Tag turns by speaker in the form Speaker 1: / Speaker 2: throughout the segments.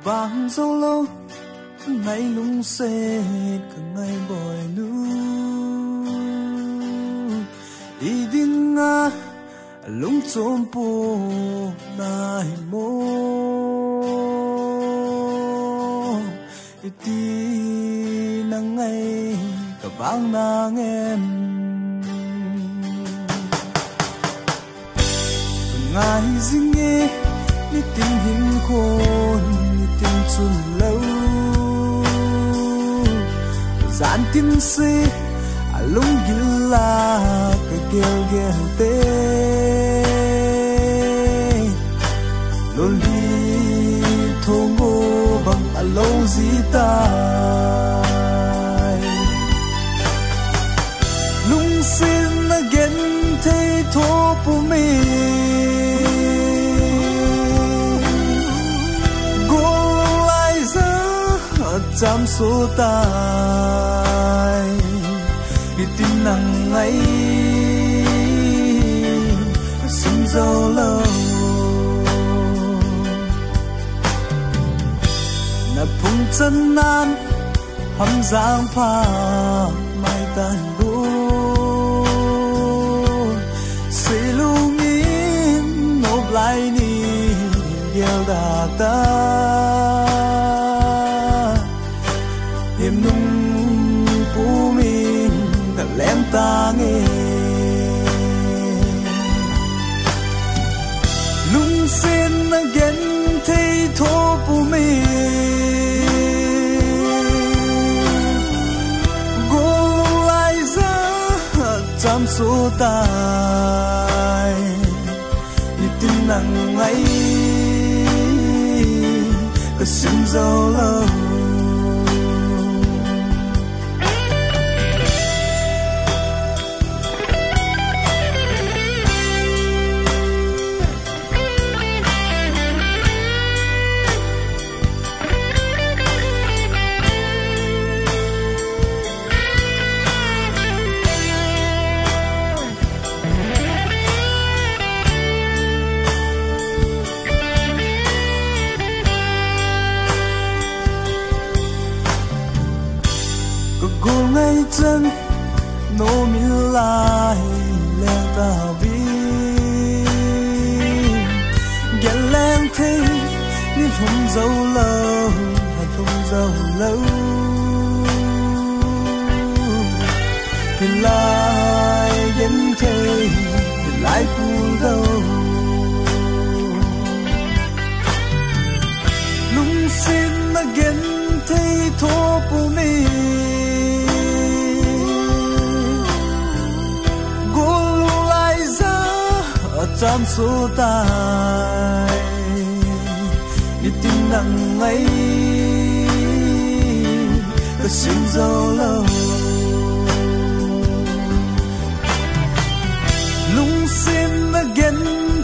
Speaker 1: bang dâu lâu ngày lung xe cả ngày bồi nu đi đinh nga lung chôm po nai mo đi nang ngày cả bang nang em ngày dinh nghe đi tình hình khôn đi tình chun lâu gian tin si lung gila cái gel gel te loli thongo bang alo zita lung sin again te thopu me chăm số tai đi tin nắng ấy xin dâu lâu na phung chân nan hâm giang pha mai tan gu xì lung in nộp lại ni điều đà ta hiểm nung phú mình cả lem ta nghe lung xin again thấy thô phú mình gồm lại ra chăm số tai đi tin nắng ấy có xin dâu lâu ngày chân nô mi lại lẽ ta vi ghen lên thế nên không dâu lâu hay không dâu lâu thì lại ghen thế thì lại buồn đâu lung xin mà ghen thế thô của mình chăm số tai đi tin nắng ấy có xin dâu lâu lung xin again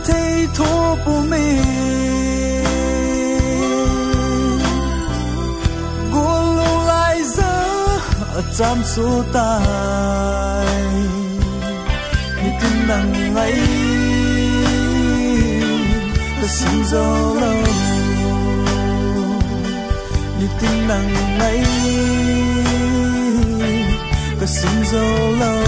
Speaker 1: thấy thô của mình gồm lại ra chăm số tai đi tin nắng ấy có xin dâu lâu đi tin nắng ấy có xin dâu lâu